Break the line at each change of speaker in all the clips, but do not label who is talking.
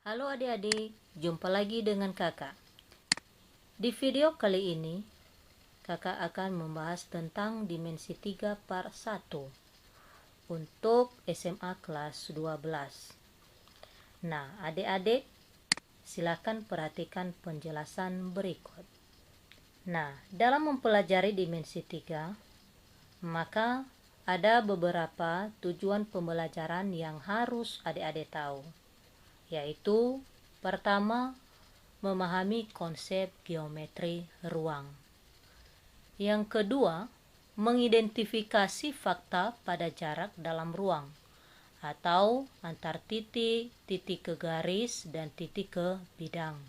Halo adik-adik, jumpa lagi dengan kakak. Di video kali ini, kakak akan membahas tentang dimensi 3 part 1 untuk SMA kelas 12. Nah, adik-adik, silakan perhatikan penjelasan berikut. Nah, dalam mempelajari dimensi 3, maka ada beberapa tujuan pembelajaran yang harus adik-adik tahu, yaitu pertama, memahami konsep geometri ruang. Yang kedua, mengidentifikasi fakta pada jarak dalam ruang atau antar titik, titik ke garis, dan titik ke bidang.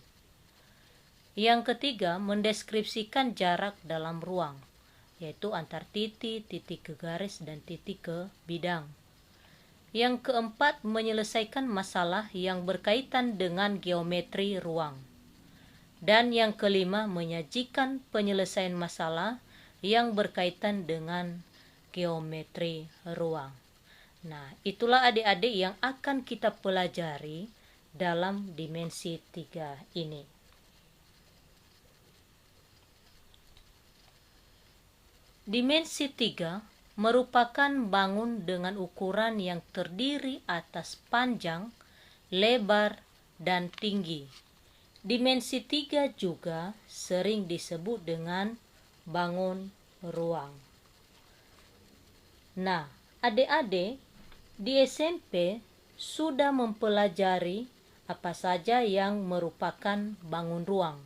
Yang ketiga, mendeskripsikan jarak dalam ruang, yaitu antar titik, titik ke garis, dan titik ke bidang. Yang keempat, menyelesaikan masalah yang berkaitan dengan geometri ruang. Dan yang kelima, menyajikan penyelesaian masalah yang berkaitan dengan geometri ruang. Nah, itulah adik-adik yang akan kita pelajari dalam dimensi 3 ini. Dimensi 3 merupakan bangun dengan ukuran yang terdiri atas panjang, lebar, dan tinggi. Dimensi 3 juga sering disebut dengan bangun ruang. Nah, adik-adik di SMP sudah mempelajari apa saja yang merupakan bangun ruang.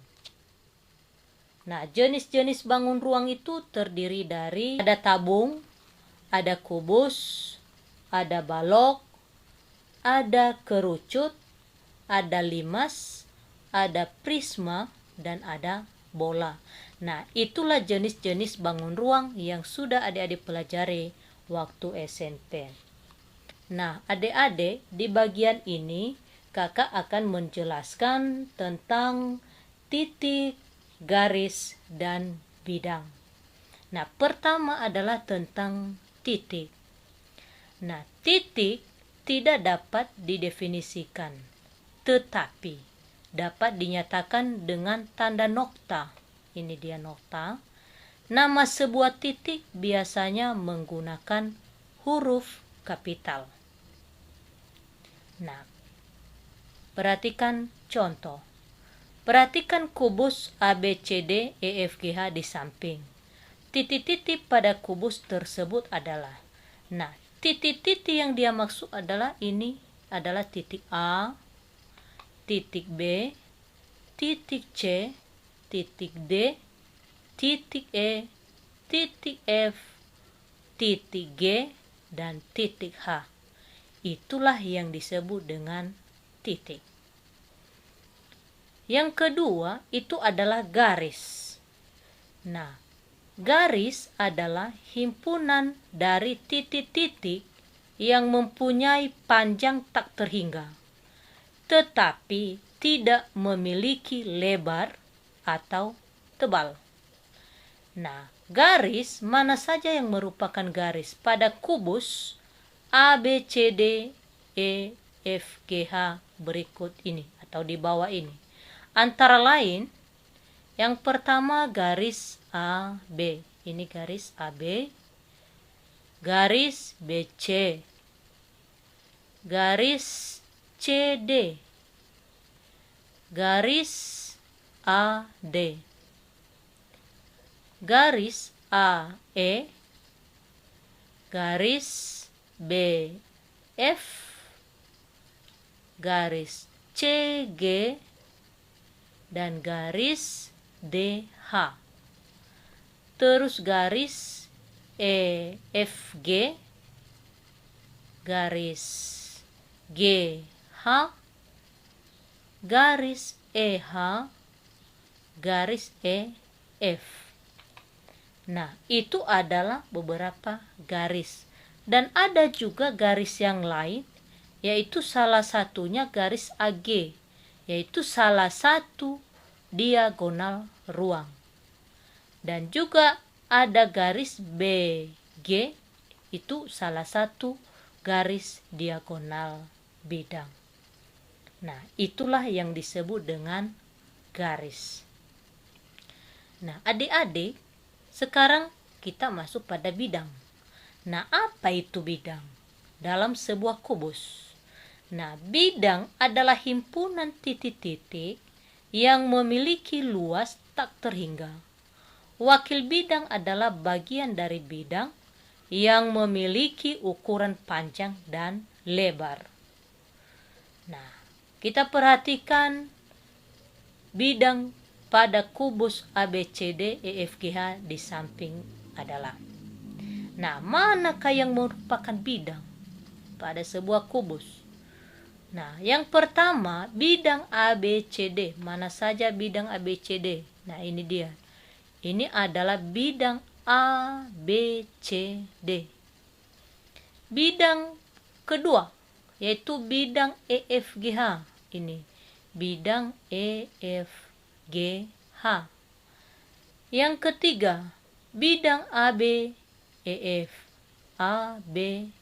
Nah, jenis-jenis bangun ruang itu terdiri dari ada tabung, ada kubus, ada balok, ada kerucut, ada limas, ada prisma, dan ada bola. Nah, itulah jenis-jenis bangun ruang yang sudah adik-adik pelajari waktu SMP. Nah, adik-adik, di bagian ini kakak akan menjelaskan tentang titik, garis, dan bidang. Nah, pertama adalah tentang titik. Nah, titik tidak dapat didefinisikan, tetapi dapat dinyatakan dengan tanda nokta. Ini dia nokta. Nama sebuah titik biasanya menggunakan huruf kapital. Nah, perhatikan contoh. Perhatikan kubus ABCD EFGH di samping. Titik-titik pada kubus tersebut adalah, nah, titik-titik yang dia maksud adalah ini adalah titik A, titik B, titik C, titik D, titik E, titik F, titik G, dan titik H. Itulah yang disebut dengan titik. Yang kedua itu adalah garis. Nah, garis adalah himpunan dari titik-titik yang mempunyai panjang tak terhingga, tetapi tidak memiliki lebar atau tebal. Nah, garis mana saja yang merupakan garis pada kubus A, B, C, D, E, F, G, H berikut ini atau di bawah ini. Antara lain, yang pertama garis AB. Ini garis AB, garis BC, garis CD, garis AD, garis AE, garis BF, garis CG, dan garis DH. Terus garis EFG, garis GH, garis EH, garis EF. Nah, itu adalah beberapa garis. Dan ada juga garis yang lain, yaitu salah satunya garis AG, yaitu salah satu diagonal ruang. Dan juga ada garis BG, itu salah satu garis diagonal bidang. Nah, itulah yang disebut dengan garis. Nah, adik-adik, sekarang kita masuk pada bidang. Nah, apa itu bidang? Dalam sebuah kubus. Nah, bidang adalah himpunan titik-titik yang memiliki luas tak terhingga. Wakil bidang adalah bagian dari bidang yang memiliki ukuran panjang dan lebar. Nah, kita perhatikan bidang pada kubus ABCD EFGH di samping adalah. Nah, manakah yang merupakan bidang pada sebuah kubus? Nah, yang pertama bidang ABCD. Mana saja bidang ABCD? Nah, ini dia. Ini adalah bidang ABCD. Bidang kedua yaitu bidang EFGH. Ini bidang EFGH. Yang ketiga bidang ABEF. ABEF.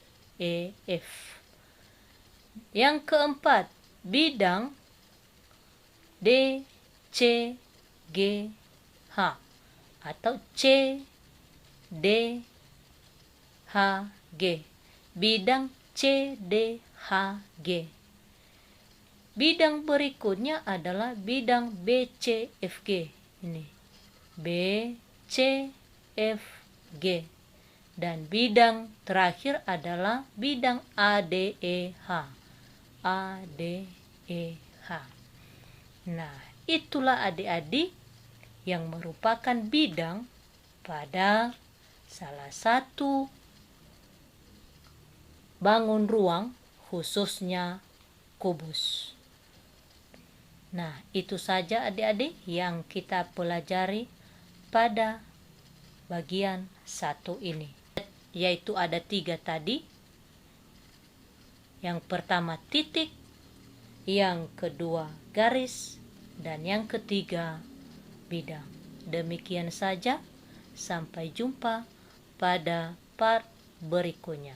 Yang keempat bidang DCGH atau CDHG. Bidang CDHG. Bidang berikutnya adalah bidang BCFG. Ini BCFG. Dan bidang terakhir adalah bidang ADEH. ADEH. Nah, itulah adik-adik yang merupakan bidang pada salah satu bangun ruang, khususnya kubus. Nah, itu saja adik-adik yang kita pelajari pada bagian 1 ini, yaitu ada 3 tadi. Yang pertama titik, yang kedua garis, dan yang ketiga bidang. Demikian saja, sampai jumpa pada part berikutnya.